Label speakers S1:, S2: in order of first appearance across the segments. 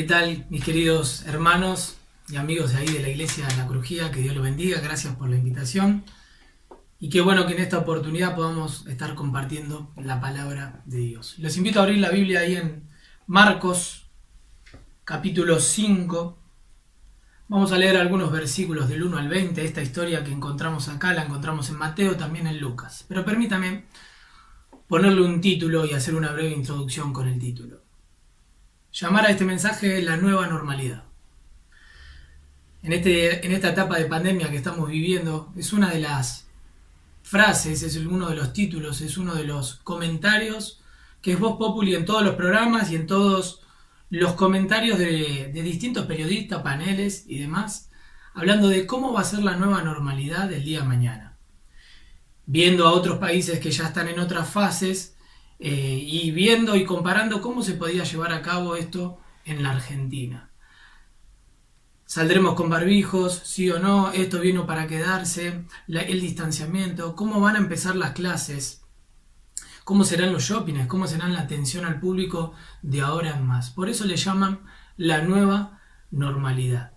S1: ¿Qué tal, mis queridos hermanos y amigos de ahí de la iglesia de La Crujía? Que Dios los bendiga, gracias por la invitación. Y qué bueno que en esta oportunidad podamos estar compartiendo la palabra de Dios. Les invito a abrir la Biblia ahí en Marcos, capítulo 5. Vamos a leer algunos versículos del 1 al 20. Esta historia que encontramos acá la encontramos en Mateo, también en Lucas. Pero permítame ponerle un título y hacer una breve introducción con el título. Llamar a este mensaje la nueva normalidad. En esta etapa de pandemia que estamos viviendo, es una de las frases, es uno de los títulos, es uno de los comentarios que es voz populi en todos los programas y en todos los comentarios de distintos periodistas, paneles y demás, hablando de cómo va a ser la nueva normalidad del día de mañana. Viendo a otros países que ya están en otras fases, y viendo y comparando cómo se podía llevar a cabo esto en la Argentina. ¿Saldremos con barbijos? ¿Sí o no? ¿Esto vino para quedarse? El distanciamiento. ¿Cómo van a empezar las clases? ¿Cómo serán los shoppings? ¿Cómo serán la atención al público de ahora en más? Por eso le llaman la nueva normalidad.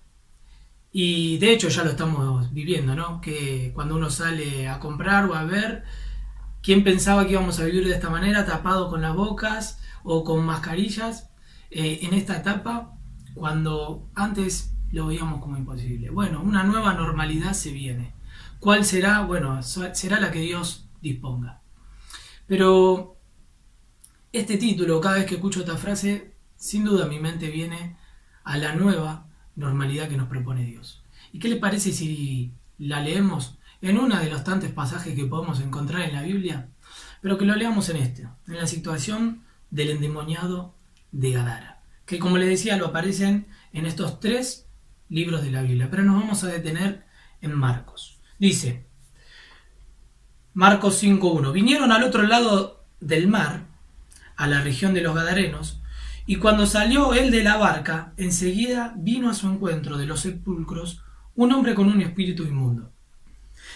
S1: Y de hecho ya lo estamos viviendo, ¿no? Que cuando uno sale a comprar o a ver, ¿quién pensaba que íbamos a vivir de esta manera, tapado con las bocas o con mascarillas en esta etapa, cuando antes lo veíamos como imposible? Bueno, una nueva normalidad se viene. ¿Cuál será? Bueno, será la que Dios disponga. Pero este título, cada vez que escucho esta frase, sin duda mi mente viene a la nueva normalidad que nos propone Dios. ¿Y qué le parece si la leemos en uno de los tantos pasajes que podemos encontrar en la Biblia, pero que lo leamos en la situación del endemoniado de Gadara, que como les decía lo aparecen en estos 3 libros de la Biblia, pero nos vamos a detener en Marcos. Dice, Marcos 5.1, vinieron al otro lado del mar, a la región de los Gadarenos, y cuando salió él de la barca, enseguida vino a su encuentro de los sepulcros un hombre con un espíritu inmundo,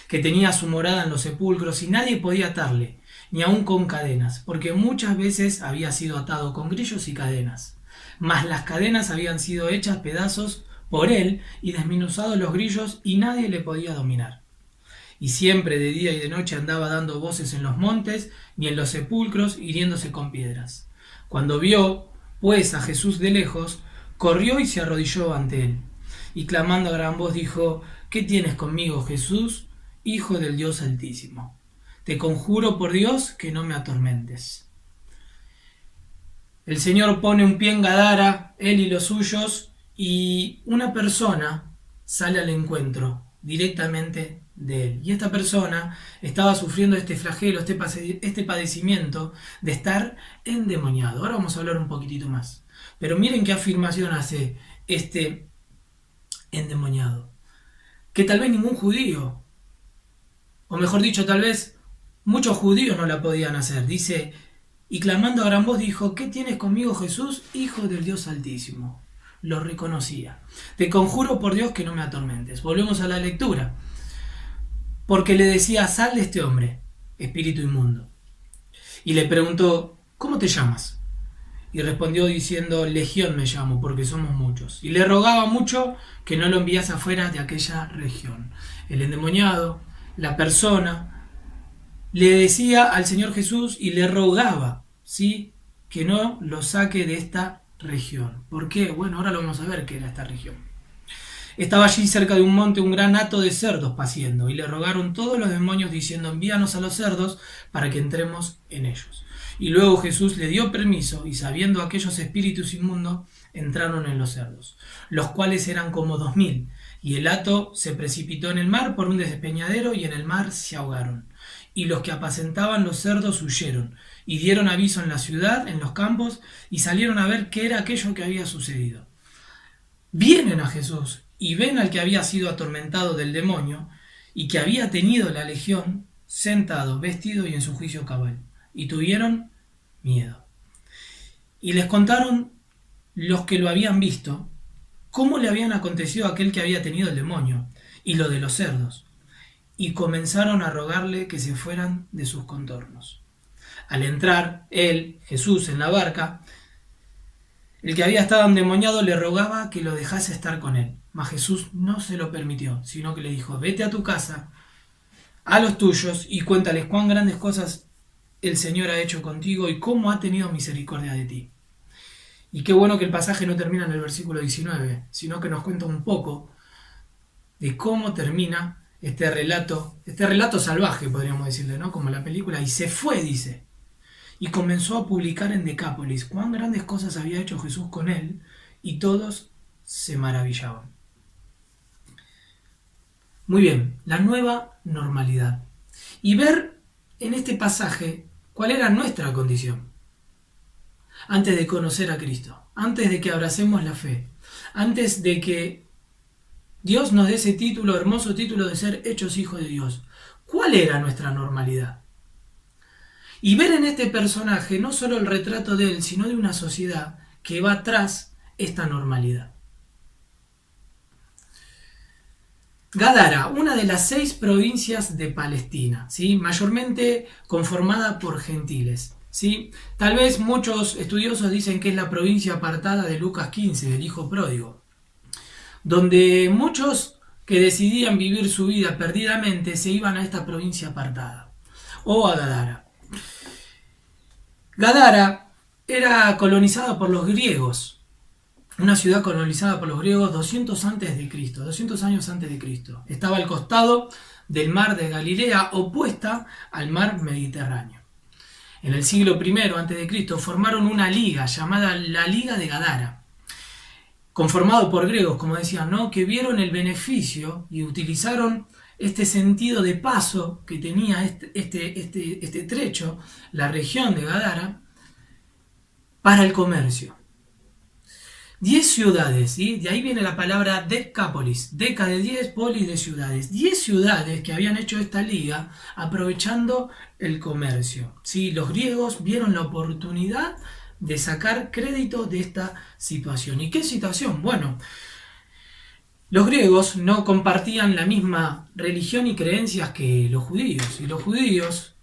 S1: que tenía su morada en los sepulcros y nadie podía atarle, ni aun con cadenas, porque muchas veces había sido atado con grillos y cadenas. Mas las cadenas habían sido hechas pedazos por él y desmenuzados los grillos y nadie le podía dominar. Y siempre de día y de noche andaba dando voces en los montes y en los sepulcros hiriéndose con piedras. Cuando vio, pues, a Jesús de lejos, corrió y se arrodilló ante él. Y clamando a gran voz dijo, ¿qué tienes conmigo, Jesús, Hijo del Dios Altísimo? Te conjuro por Dios que no me atormentes. El Señor pone un pie en Gadara, él y los suyos, y una persona sale al encuentro directamente de él. Y esta persona estaba sufriendo este flagelo, este padecimiento de estar endemoniado. Ahora vamos a hablar un poquitito más. Pero miren qué afirmación hace este endemoniado. Que tal vez ningún judío, o mejor dicho, tal vez muchos judíos no la podían hacer. Dice, y clamando a gran voz dijo, ¿qué tienes conmigo, Jesús, Hijo del Dios Altísimo? Lo reconocía. Te conjuro por Dios que no me atormentes. Volvemos a la lectura. Porque le decía, sal de este hombre, espíritu inmundo. Y le preguntó, ¿cómo te llamas? Y respondió diciendo, Legión me llamo, porque somos muchos. Y le rogaba mucho que no lo enviase afuera de aquella región. El endemoniado, la persona, le decía al Señor Jesús y le rogaba, ¿sí?, que no lo saque de esta región. ¿Por qué? Bueno, ahora lo vamos a ver qué era esta región. Estaba allí cerca de un monte un gran hato de cerdos paciendo, y le rogaron todos los demonios diciendo, envíanos a los cerdos para que entremos en ellos. Y luego Jesús le dio permiso, y sabiendo aquellos espíritus inmundos, entraron en los cerdos, los cuales eran como 2000, y el hato se precipitó en el mar por un despeñadero, y en el mar se ahogaron. Y los que apacentaban los cerdos huyeron, y dieron aviso en la ciudad, en los campos, y salieron a ver qué era aquello que había sucedido. Vienen a Jesús, y ven al que había sido atormentado del demonio, y que había tenido la legión, sentado, vestido y en su juicio cabal. Y tuvieron miedo. Y les contaron los que lo habían visto, cómo le habían acontecido a aquel que había tenido el demonio, y lo de los cerdos. Y comenzaron a rogarle que se fueran de sus contornos. Al entrar él, Jesús, en la barca, El que había estado endemoniado le rogaba que lo dejase estar con él, mas Jesús no se lo permitió, sino que le dijo, vete a tu casa, a los tuyos, y cuéntales cuán grandes cosas el Señor ha hecho contigo y cómo ha tenido misericordia de ti. Y qué bueno que el pasaje no termina en el versículo 19, sino que nos cuenta un poco de cómo termina este relato salvaje, podríamos decirle, ¿no? Como la película, y se fue, dice, y comenzó a publicar en Decápolis cuán grandes cosas había hecho Jesús con él, y todos se maravillaban. Muy bien, la nueva normalidad. Y ver en este pasaje cuál era nuestra condición antes de conocer a Cristo, antes de que abracemos la fe, antes de que Dios nos dé ese título, hermoso título de ser hechos hijos de Dios. ¿Cuál era nuestra normalidad? Y ver en este personaje no solo el retrato de él, sino de una sociedad que va tras esta normalidad. Gadara, una de las 6 provincias de Palestina, ¿sí? Mayormente conformada por gentiles, ¿sí? Tal vez muchos estudiosos dicen que es la provincia apartada de Lucas 15, del hijo pródigo, donde muchos que decidían vivir su vida perdidamente se iban a esta provincia apartada, o a Gadara. Gadara era colonizada por los griegos, una ciudad colonizada por los griegos 200 años antes de Cristo. Estaba al costado del mar de Galilea, opuesta al mar Mediterráneo. En el siglo I antes de Cristo formaron una liga llamada la Liga de Gadara, conformado por griegos, como decían, ¿no? Que vieron el beneficio y utilizaron este sentido de paso que tenía este trecho, la región de Gadara, para el comercio. 10 ciudades, ¿sí? De ahí viene la palabra Decápolis, deca de 10, polis de ciudades. 10 ciudades que habían hecho esta liga aprovechando el comercio, ¿sí? Los griegos vieron la oportunidad de sacar crédito de esta situación. ¿Y qué situación? Bueno, los griegos no compartían la misma religión y creencias que los judíos. Y los judíos,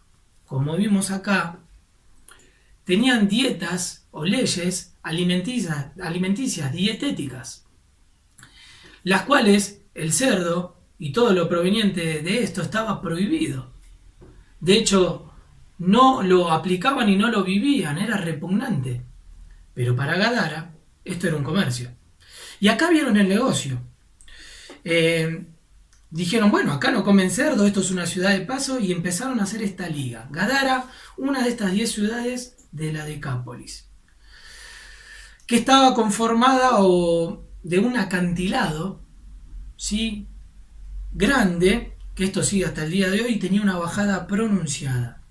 S1: como vimos acá, tenían dietas o leyes alimenticias, dietéticas, las cuales el cerdo y todo lo proveniente de esto estaba prohibido. De hecho, no lo aplicaban y no lo vivían, era repugnante. Pero para Gadara, esto era un comercio. Y acá vieron el negocio. Dijeron, bueno, acá no comen cerdo, esto es una ciudad de paso, y empezaron a hacer esta liga. Gadara, una de estas 10 ciudades de la Decápolis, que estaba conformada de un acantilado, ¿sí? Grande, que esto sigue hasta el día de hoy, y tenía una bajada pronunciada.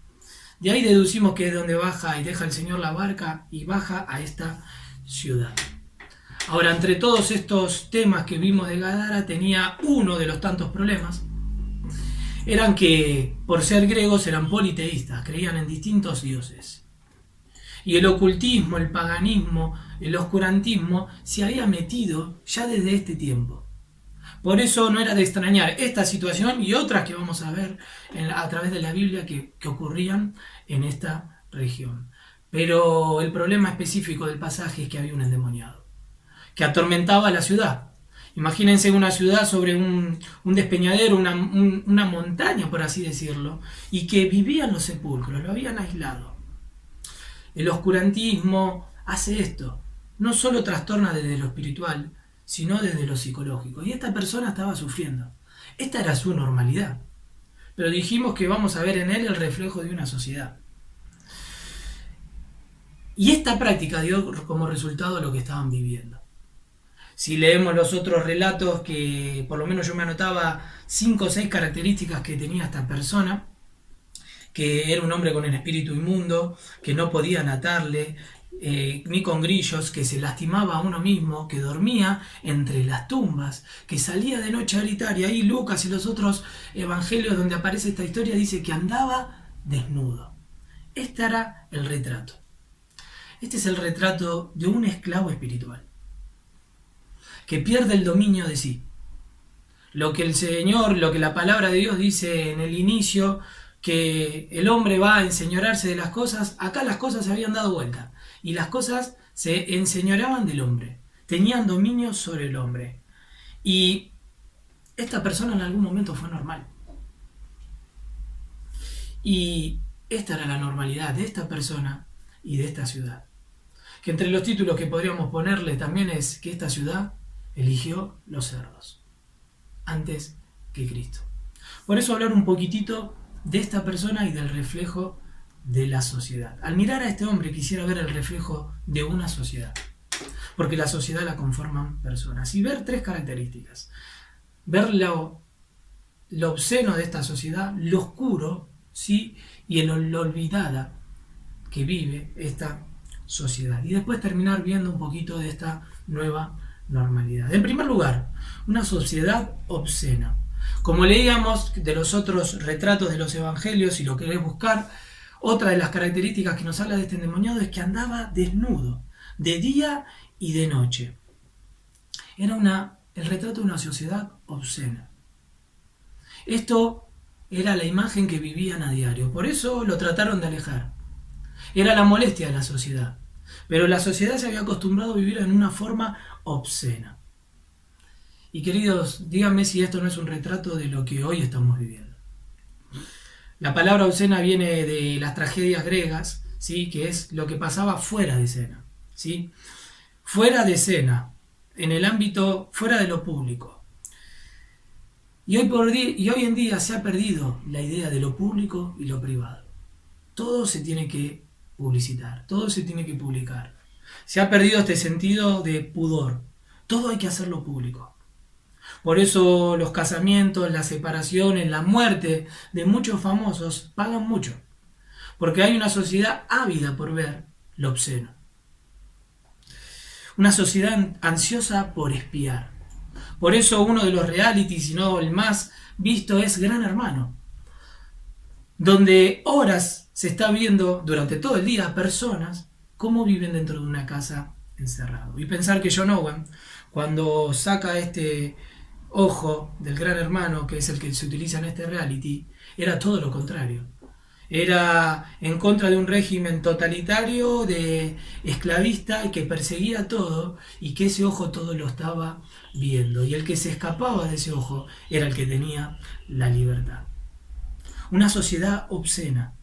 S1: De ahí deducimos que es donde baja y deja el Señor la barca y baja a esta ciudad. Ahora, entre todos estos temas que vimos de Gadara, tenía uno de los tantos problemas. Eran que, por ser griegos, eran politeístas, creían en distintos dioses. Y el ocultismo, el paganismo, el oscurantismo se había metido ya desde este tiempo. Por eso no era de extrañar esta situación y otras que vamos a ver a través de la Biblia que ocurrían en esta región. Pero el problema específico del pasaje es que había un endemoniado que atormentaba la ciudad. Imagínense una ciudad sobre un despeñadero, una montaña, por así decirlo, y que vivía en los sepulcros, lo habían aislado. El oscurantismo hace esto, no solo trastorna desde lo espiritual, sino desde lo psicológico. Y esta persona estaba sufriendo. Esta era su normalidad. Pero dijimos que vamos a ver en él el reflejo de una sociedad. Y esta práctica dio como resultado lo que estaban viviendo. Si leemos los otros relatos, que por lo menos yo me anotaba 5 o 6 características que tenía esta persona, que era un hombre con el espíritu inmundo, que no podían atarle, ni con grillos, que se lastimaba a uno mismo, que dormía entre las tumbas, que salía de noche a gritar, y ahí Lucas y los otros evangelios donde aparece esta historia dice que andaba desnudo. Este era el retrato. Este es el retrato de un esclavo espiritual, que pierde el dominio de sí. Lo que el Señor, lo que la palabra de Dios dice en el inicio, que el hombre va a enseñorearse de las cosas, acá las cosas se habían dado vuelta y las cosas se enseñoreaban del hombre, tenían dominio sobre el hombre. Y esta persona en algún momento fue normal. Y esta era la normalidad de esta persona y de esta ciudad. Que entre los títulos que podríamos ponerle también es que esta ciudad eligió los cerdos antes que Cristo. Por eso hablar un poquitito de esta persona y del reflejo de la sociedad. Al mirar a este hombre quisiera ver el reflejo de una sociedad, porque la sociedad la conforman personas. Y ver tres características. Ver lo obsceno de esta sociedad, lo oscuro, ¿sí? Y lo olvidada que vive esta sociedad. Y después terminar viendo un poquito de esta nueva normalidad. En primer lugar, una sociedad obscena. Como leíamos de los otros retratos de los evangelios, si lo querés buscar, otra de las características que nos habla de este endemoniado es que andaba desnudo, de día y de noche. Era el retrato de una sociedad obscena. Esto era la imagen que vivían a diario, por eso lo trataron de alejar. Era la molestia de la sociedad, pero la sociedad se había acostumbrado a vivir en una forma obscena. Y queridos, díganme si esto no es un retrato de lo que hoy estamos viviendo. La palabra obscena viene de las tragedias griegas, ¿sí? Que es lo que pasaba fuera de escena, ¿sí? Fuera de escena, en el ámbito fuera de lo público. Y hoy en día se ha perdido la idea de lo público y lo privado. Todo se tiene que publicitar, todo se tiene que publicar. Se ha perdido este sentido de pudor. Todo hay que hacerlo público. Por eso los casamientos, las separaciones, la muerte de muchos famosos pagan mucho. Porque hay una sociedad ávida por ver lo obsceno. Una sociedad ansiosa por espiar. Por eso uno de los realities, si no el más visto, es Gran Hermano. Donde horas se está viendo durante todo el día personas cómo viven dentro de una casa encerrado. Y pensar que John Owen, cuando saca este ojo del Gran Hermano, que es el que se utiliza en este reality, era todo lo contrario. Era en contra de un régimen totalitario, de esclavista, y que perseguía todo, y que ese ojo todo lo estaba viendo. Y el que se escapaba de ese ojo era el que tenía la libertad. Una sociedad obscena.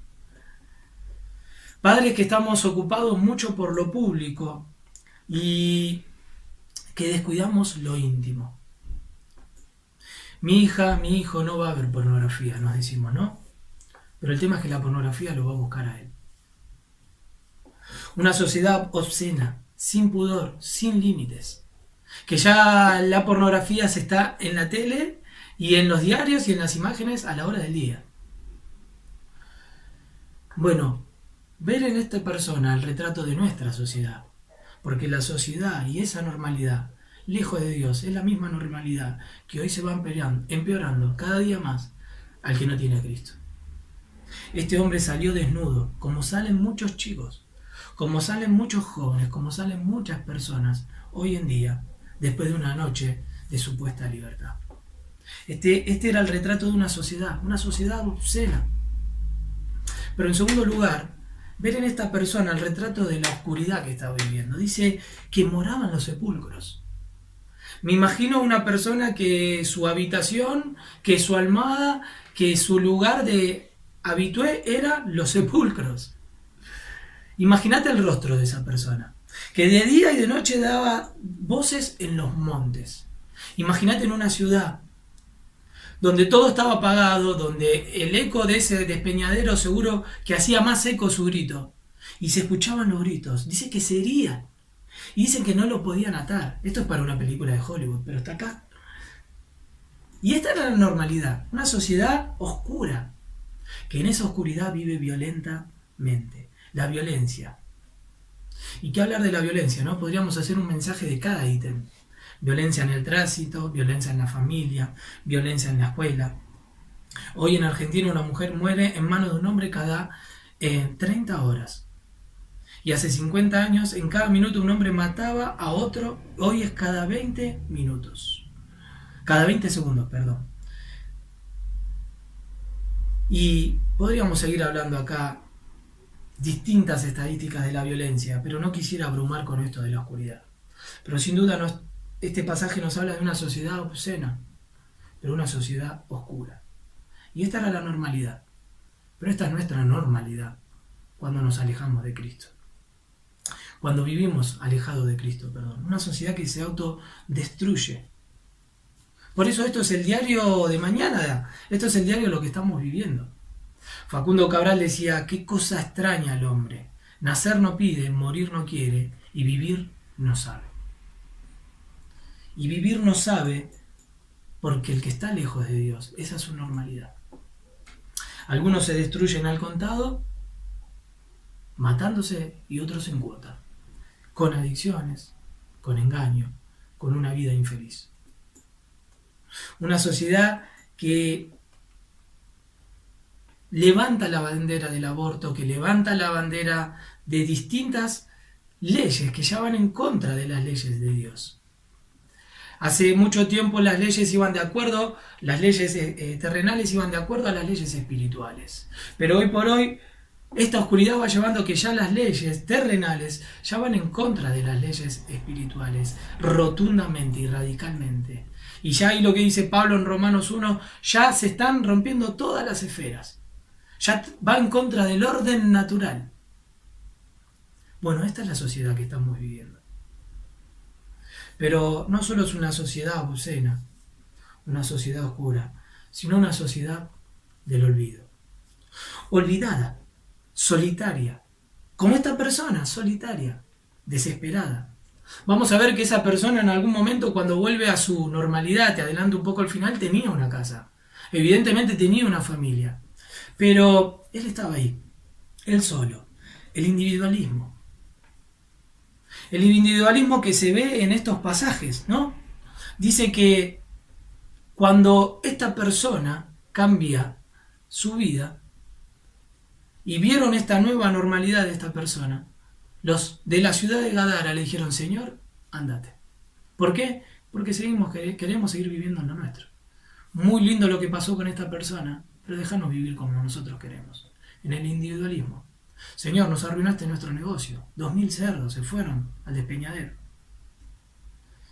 S1: Padres que estamos ocupados mucho por lo público y que descuidamos lo íntimo. Mi hija, mi hijo no va a ver pornografía, nos decimos, ¿no? Pero el tema es que la pornografía lo va a buscar a él. Una sociedad obscena, sin pudor, sin límites. Que ya la pornografía se está en la tele y en los diarios y en las imágenes a la hora del día. Bueno, ver en esta persona el retrato de nuestra sociedad. Porque la sociedad y esa normalidad, lejos de Dios, es la misma normalidad que hoy se va empeorando cada día más al que no tiene a Cristo. Este hombre salió desnudo, como salen muchos chicos, como salen muchos jóvenes, como salen muchas personas hoy en día, después de una noche de supuesta libertad. Este era el retrato de una sociedad obscena. Pero en segundo lugar, ver en esta persona el retrato de la oscuridad que estaba viviendo. Dice que moraba en los sepulcros. Me imagino una persona que su habitación, que su almohada, que su lugar de habitué era los sepulcros. Imagínate el rostro de esa persona, que de día y de noche daba voces en los montes. Imagínate en una ciudad donde todo estaba apagado, donde el eco de ese despeñadero seguro que hacía más eco su grito. Y se escuchaban los gritos. Dice que se herían. Y dicen que no lo podían atar. Esto es para una película de Hollywood, pero está acá. Y esta era la normalidad. Una sociedad oscura, que en esa oscuridad vive violentamente. La violencia. ¿Y qué hablar de la violencia, no? Podríamos hacer un mensaje de cada ítem. Violencia en el tránsito, violencia en la familia, violencia en la escuela. Hoy en Argentina una mujer muere en manos de un hombre cada 30 horas. Y hace 50 años en cada minuto un hombre mataba a otro, hoy es cada 20 minutos. Cada 20 segundos, perdón. Y podríamos seguir hablando acá distintas estadísticas de la violencia, pero no quisiera abrumar con esto de la oscuridad. Pero sin duda este pasaje nos habla de una sociedad obscena, pero una sociedad oscura. Y esta era la normalidad. Pero esta es nuestra normalidad cuando nos alejamos de Cristo. Cuando vivimos alejados de Cristo, perdón. Una sociedad que se autodestruye. Por eso esto es el diario de mañana. Esto es el diario de lo que estamos viviendo. Facundo Cabral decía, qué cosa extraña el hombre. Nacer no pide, morir no quiere y vivir no sabe. Y vivir no sabe porque el que está lejos de Dios, esa es su normalidad. Algunos se destruyen al contado, matándose, y otros en cuota, con adicciones, con engaño, con una vida infeliz. Una sociedad que levanta la bandera del aborto, que levanta la bandera de distintas leyes que ya van en contra de las leyes de Dios. Hace mucho tiempo las leyes iban de acuerdo, las leyes terrenales iban de acuerdo a las leyes espirituales. Pero hoy por hoy, esta oscuridad va llevando a que ya las leyes terrenales ya van en contra de las leyes espirituales, rotundamente y radicalmente. Y ya ahí lo que dice Pablo en Romanos 1, ya se están rompiendo todas las esferas. Ya va en contra del orden natural. Bueno, esta es la sociedad que estamos viviendo. Pero no solo es una sociedad obscena, una sociedad oscura, sino una sociedad del olvido. Olvidada, solitaria, como esta persona, solitaria, desesperada. Vamos a ver que esa persona en algún momento, cuando vuelve a su normalidad, te adelanto un poco al final, tenía una casa. Evidentemente tenía una familia. Pero él estaba ahí, él solo. El individualismo. El individualismo que se ve en estos pasajes, ¿no? Dice que cuando esta persona cambia su vida y vieron esta nueva normalidad de esta persona, los de la ciudad de Gadara le dijeron, Señor, ándate. ¿Por qué? Porque queremos seguir viviendo en lo nuestro. Muy lindo lo que pasó con esta persona, pero déjanos vivir como nosotros queremos, en el individualismo. Señor, nos arruinaste nuestro negocio. 2000 cerdos se fueron al despeñadero.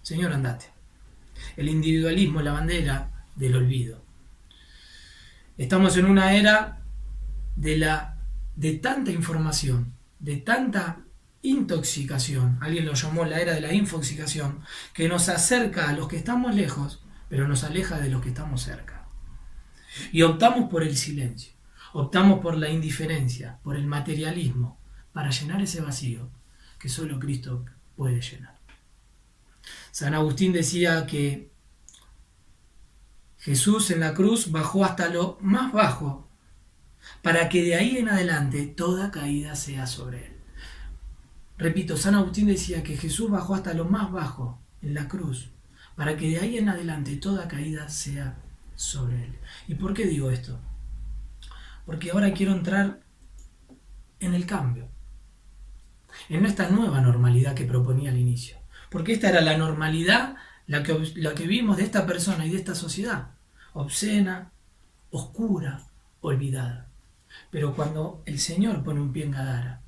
S1: Señor, andate. El individualismo es la bandera del olvido. Estamos en una era de tanta información, de tanta intoxicación. Alguien lo llamó la era de la infoxicación, que nos acerca a los que estamos lejos, pero nos aleja de los que estamos cerca. Y optamos por el silencio. Optamos por la indiferencia, por el materialismo, para llenar ese vacío que solo Cristo puede llenar. San Agustín decía que Jesús en la cruz bajó hasta lo más bajo para que de ahí en adelante toda caída sea sobre él. Repito, San Agustín decía que Jesús bajó hasta lo más bajo en la cruz para que de ahí en adelante toda caída sea sobre él. ¿Y por qué digo esto? Porque ahora quiero entrar en el cambio, en esta nueva normalidad que proponía al inicio. Porque esta era la normalidad, la que vimos de esta persona y de esta sociedad, obscena, oscura, olvidada. Pero cuando el Señor pone un pie en Gadara,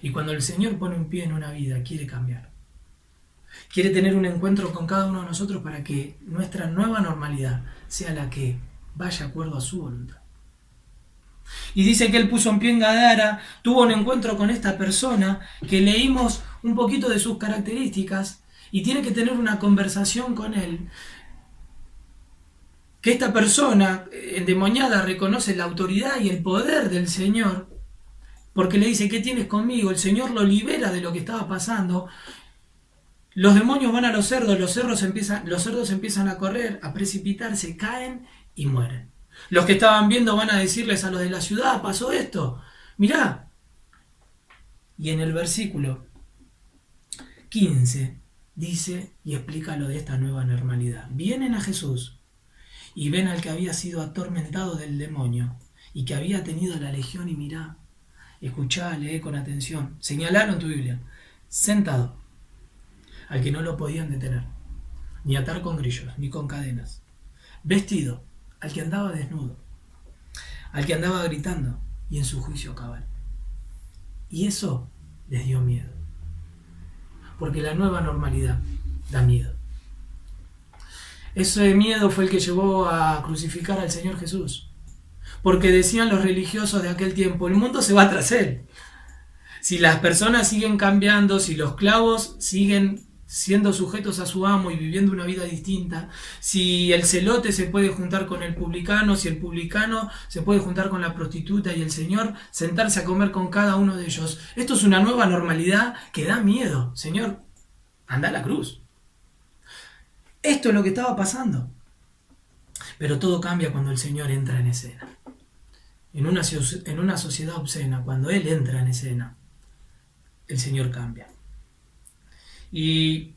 S1: y cuando el Señor pone un pie en una vida, quiere cambiar. Quiere tener un encuentro con cada uno de nosotros para que nuestra nueva normalidad sea la que vaya de acuerdo a su voluntad. Y dice que él puso un pie en Gadara, tuvo un encuentro con esta persona, que leímos un poquito de sus características, y tiene que tener una conversación con él. Que esta persona endemoniada reconoce la autoridad y el poder del Señor, porque le dice, ¿qué tienes conmigo? El Señor lo libera de lo que estaba pasando. Los demonios van a los cerdos empiezan a correr, a precipitarse, caen y mueren. Los que estaban viendo van a decirles a los de la ciudad, pasó esto, mirá. Y en el versículo 15 dice y explica lo de esta nueva normalidad. Vienen a Jesús y ven al que había sido atormentado del demonio y que había tenido la legión, y mirá, escuchá, lee con atención, señalaron tu Biblia, sentado, al que no lo podían detener, ni atar con grillos, ni con cadenas, vestido, al que andaba desnudo, al que andaba gritando, y en su juicio cabal. Y eso les dio miedo. Porque la nueva normalidad da miedo. Ese miedo fue el que llevó a crucificar al Señor Jesús. Porque decían los religiosos de aquel tiempo, el mundo se va tras él. Si las personas siguen cambiando, si los esclavos siguen siendo sujetos a su amo y viviendo una vida distinta, si el celote se puede juntar con el publicano, si el publicano se puede juntar con la prostituta y el Señor sentarse a comer con cada uno de ellos, esto es una nueva normalidad que da miedo. Señor, anda a la cruz. Esto es lo que estaba pasando. Pero todo cambia cuando el Señor entra en escena. En una sociedad obscena, cuando Él entra en escena, el Señor cambia. Y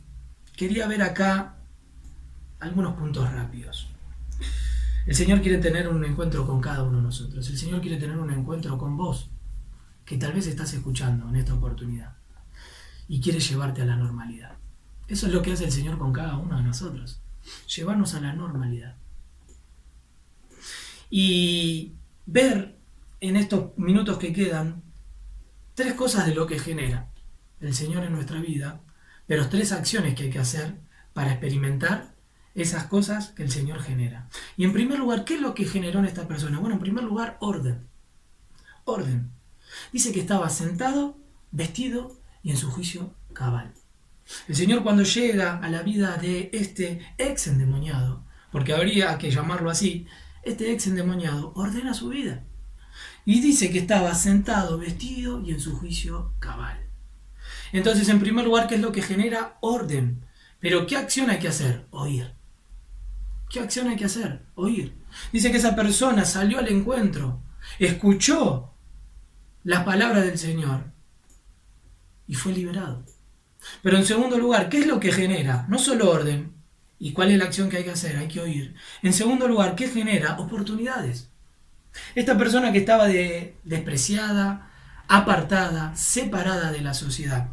S1: quería ver acá algunos puntos rápidos. El Señor quiere tener un encuentro con cada uno de nosotros. El Señor quiere tener un encuentro con vos, que tal vez estás escuchando en esta oportunidad. Y quiere llevarte a la normalidad. Eso es lo que hace el Señor con cada uno de nosotros. Llevarnos a la normalidad. Y ver en estos minutos que quedan 3 cosas de lo que genera el Señor en nuestra vida, pero 3 acciones que hay que hacer para experimentar esas cosas que el Señor genera. Y en primer lugar, ¿qué es lo que generó en esta persona? Bueno, en primer lugar, orden. Orden. Dice que estaba sentado, vestido y en su juicio cabal. El Señor, cuando llega a la vida de este ex endemoniado, porque habría que llamarlo así, este ex endemoniado ordena su vida. Y dice que estaba sentado, vestido y en su juicio cabal. Entonces, en primer lugar, ¿qué es lo que genera? Orden. Pero ¿qué acción hay que hacer? Oír. ¿Qué acción hay que hacer? Oír. Dice que esa persona salió al encuentro, escuchó la palabra del Señor y fue liberado. Pero en segundo lugar, ¿qué es lo que genera? No solo orden. ¿Y cuál es la acción que hay que hacer? Hay que oír. En segundo lugar, ¿qué genera? Oportunidades. Esta persona que estaba despreciada, apartada, separada de la sociedad,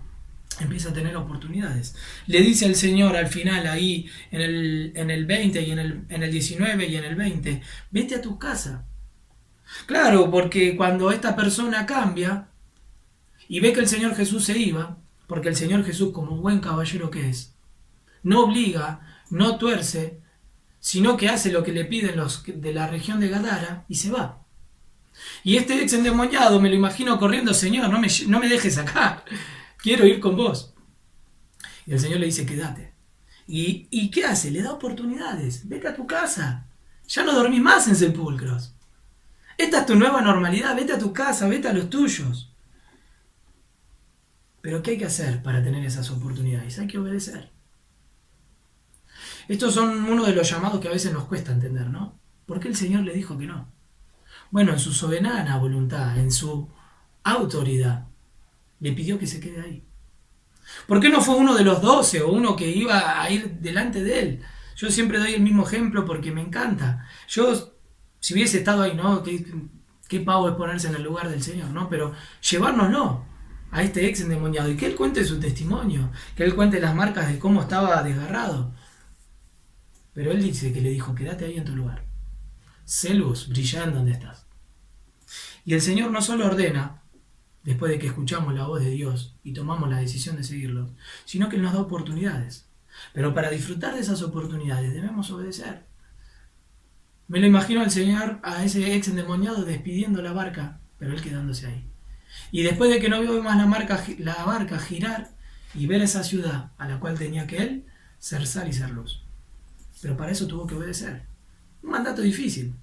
S1: empieza a tener oportunidades. Le dice el Señor al final ahí, en el 20 y en el 19 y en el 20, vete a tu casa. Claro, porque cuando esta persona cambia y ve que el Señor Jesús se iba, porque el Señor Jesús, como un buen caballero que es, no obliga, no tuerce, sino que hace lo que le piden los de la región de Gadara y se va. Y este ex endemoniado me lo imagino corriendo, Señor, no me dejes acá, quiero ir con vos. Y el Señor le dice, quédate. ¿Y qué hace? Le da oportunidades. Vete a tu casa. Ya no dormís más en sepulcros. Esta es tu nueva normalidad. Vete a tu casa, vete a los tuyos. Pero ¿qué hay que hacer para tener esas oportunidades? Hay que obedecer. Estos son uno de los llamados que a veces nos cuesta entender, ¿no? ¿Por qué el Señor le dijo que no? Bueno, en su soberana voluntad, en su autoridad, le pidió que se quede ahí. ¿Por qué no fue uno de los 12 o uno que iba a ir delante de él? Yo siempre doy el mismo ejemplo porque me encanta. Yo, si hubiese estado ahí, ¿no? Qué pavo es ponerse en el lugar del Señor, ¿no? Pero llevárnoslo a este ex endemoniado y que él cuente su testimonio, que él cuente las marcas de cómo estaba desgarrado. Pero él dice que le dijo, quédate ahí en tu lugar. Sé luz, brilla en donde estás. Y el Señor no solo ordena, después de que escuchamos la voz de Dios y tomamos la decisión de seguirlo, sino que Él nos da oportunidades. Pero para disfrutar de esas oportunidades debemos obedecer. Me lo imagino al Señor, a ese ex endemoniado, despidiendo la barca, pero Él quedándose ahí. Y después de que no vio más la barca girar y ver esa ciudad a la cual tenía que Él ser sal y ser luz. Pero para eso tuvo que obedecer. Un mandato difícil.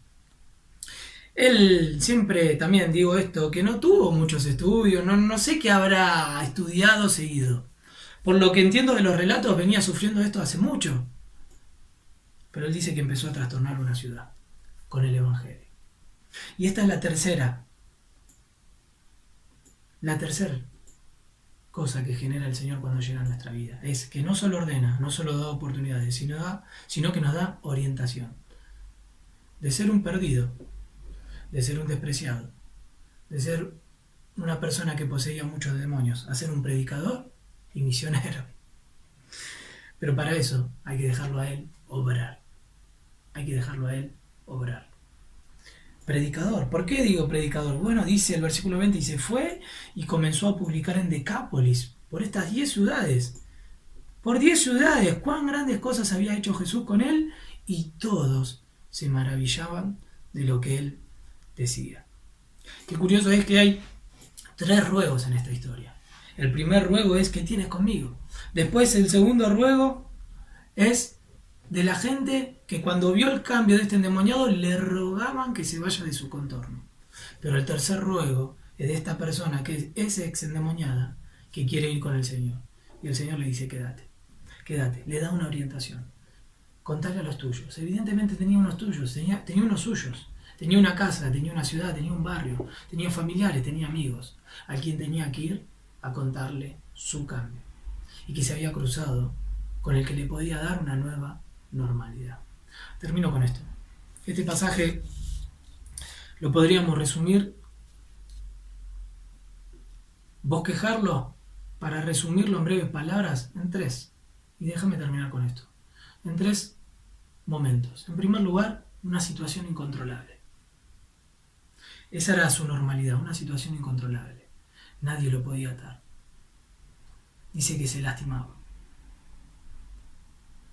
S1: Él siempre, también digo esto, que no tuvo muchos estudios, no sé qué habrá estudiado seguido. Por lo que entiendo de los relatos, venía sufriendo esto hace mucho. Pero él dice que empezó a trastornar una ciudad con el Evangelio. Y esta es la tercera cosa que genera el Señor cuando llega a nuestra vida. Es que no solo ordena, no solo da oportunidades, sino que nos da orientación. De ser un perdido, de ser un despreciado, de ser una persona que poseía muchos demonios, a ser un predicador y misionero. Pero para eso hay que dejarlo a Él obrar. Hay que dejarlo a Él obrar. predicador. ¿Por qué digo predicador? Bueno, dice el versículo 20, y se fue y comenzó a publicar en Decápolis, por estas 10 ciudades. Por 10 ciudades, cuán grandes cosas había hecho Jesús con él, y todos se maravillaban de lo que él decía. Qué curioso es que hay 3 ruegos en esta historia. El primer ruego es: ¿qué tienes conmigo? Después el segundo ruego es de la gente que cuando vio el cambio de este endemoniado le rogaban que se vaya de su contorno. Pero el tercer ruego es de esta persona que es ex endemoniada, que quiere ir con el Señor. Y el Señor le dice: quédate, quédate. Le da una orientación. Contale a los tuyos. Evidentemente tenía unos tuyos, tenía unos suyos. Tenía una casa, tenía una ciudad, tenía un barrio, tenía familiares, tenía amigos, a quien tenía que ir a contarle su cambio. Y que se había cruzado con el que le podía dar una nueva normalidad. Termino con esto. Este pasaje lo podríamos resumir, bosquejarlo, para resumirlo en breves palabras, en 3. Y déjame terminar con esto. En 3 momentos. En primer lugar, una situación incontrolable. Esa era su normalidad, una situación incontrolable. Nadie lo podía atar. Dice que se lastimaba.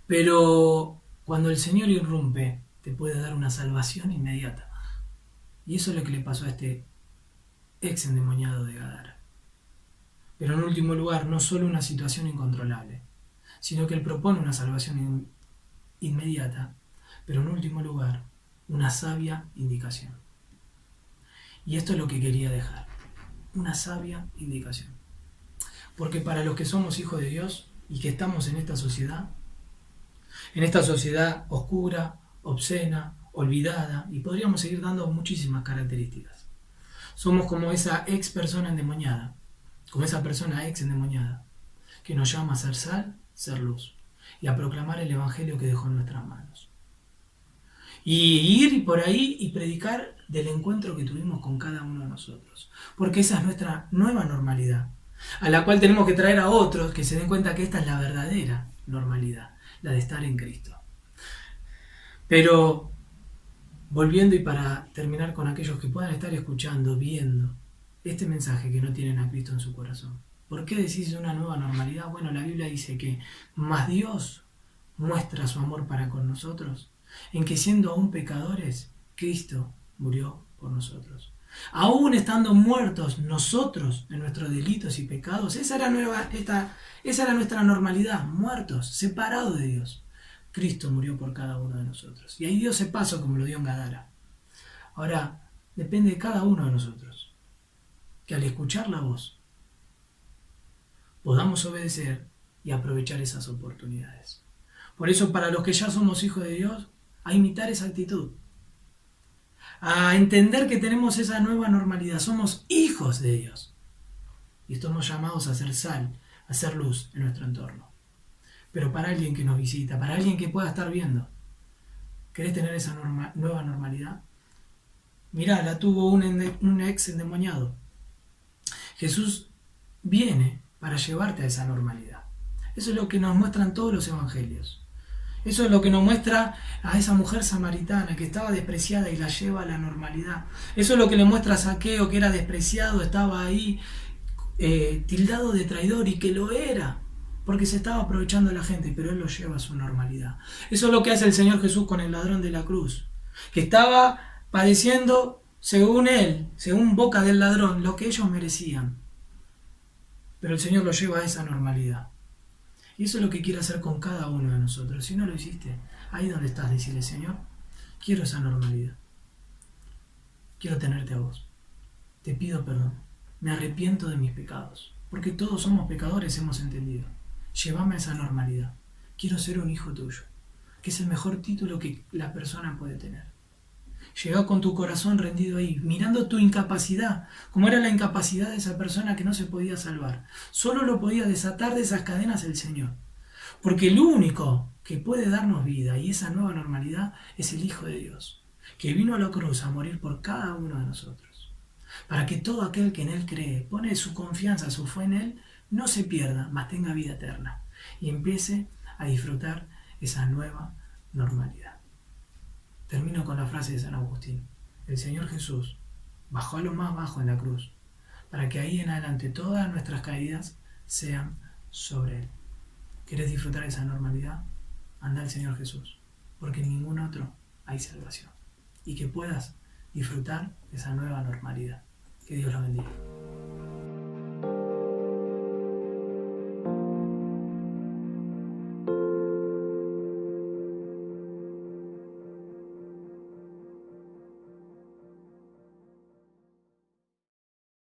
S1: Pero cuando el Señor irrumpe, te puede dar una salvación inmediata. Y eso es lo que le pasó a este ex endemoniado de Gadara. Pero en último lugar, no solo una situación incontrolable, sino que Él propone una salvación inmediata, pero en último lugar, una sabia indicación. Y esto es lo que quería dejar, una sabia indicación. Porque para los que somos hijos de Dios y que estamos en esta sociedad oscura, obscena, olvidada, y podríamos seguir dando muchísimas características. Somos como esa ex persona endemoniada, como esa persona ex endemoniada, que nos llama a ser sal, ser luz, y a proclamar el evangelio que dejó en nuestras manos. Y ir por ahí y predicar del encuentro que tuvimos con cada uno de nosotros. Porque esa es nuestra nueva normalidad, a la cual tenemos que traer a otros que se den cuenta que esta es la verdadera normalidad, la de estar en Cristo. Pero, volviendo y para terminar con aquellos que puedan estar escuchando, viendo este mensaje que no tienen a Cristo en su corazón. ¿Por qué decís una nueva normalidad? Bueno, la Biblia dice que más Dios muestra su amor para con nosotros, en que siendo aún pecadores, Cristo murió por nosotros. Aún estando muertos nosotros en nuestros delitos y pecados, esa era nuestra normalidad, muertos, separados de Dios. Cristo murió por cada uno de nosotros. Y ahí dio ese paso como lo dio en Gadara. Ahora, depende de cada uno de nosotros, que al escuchar la voz, podamos obedecer y aprovechar esas oportunidades. Por eso, para los que ya somos hijos de Dios, a imitar esa actitud, a entender que tenemos esa nueva normalidad, somos hijos de Dios y estamos llamados a ser sal, a ser luz en nuestro entorno. Pero para alguien que nos visita, para alguien que pueda estar viendo, ¿querés tener esa nueva normalidad? Mirá, la tuvo un ex endemoniado. Jesús viene para llevarte a esa normalidad. Eso es lo que nos muestran todos los evangelios. Eso es lo que nos muestra a esa mujer samaritana que estaba despreciada y la lleva a la normalidad. Eso es lo que le muestra a Zaqueo, que era despreciado, estaba ahí tildado de traidor, y que lo era, porque se estaba aprovechando de la gente, pero él lo lleva a su normalidad. Eso es lo que hace el Señor Jesús con el ladrón de la cruz, que estaba padeciendo, según él, según boca del ladrón, lo que ellos merecían. Pero el Señor lo lleva a esa normalidad. Y eso es lo que quiere hacer con cada uno de nosotros. Si no lo hiciste, ahí donde estás, decirle: Señor, quiero esa normalidad. Quiero tenerte a vos. Te pido perdón. Me arrepiento de mis pecados. Porque todos somos pecadores, hemos entendido. Llévame a esa normalidad. Quiero ser un hijo tuyo, que es el mejor título que la persona puede tener. Llega con tu corazón rendido ahí, mirando tu incapacidad, como era la incapacidad de esa persona que no se podía salvar. Solo lo podía desatar de esas cadenas el Señor. Porque el único que puede darnos vida y esa nueva normalidad es el Hijo de Dios, que vino a la cruz a morir por cada uno de nosotros. Para que todo aquel que en Él cree, pone su confianza, su fe en Él, no se pierda, mas tenga vida eterna. Y empiece a disfrutar esa nueva normalidad. Termino con la frase de San Agustín. el Señor Jesús bajó a lo más bajo en la cruz, para que ahí en adelante todas nuestras caídas sean sobre Él. ¿Quieres disfrutar de esa normalidad? Anda al Señor Jesús, porque en ningún otro hay salvación. Y que puedas disfrutar de esa nueva normalidad. Que Dios lo bendiga.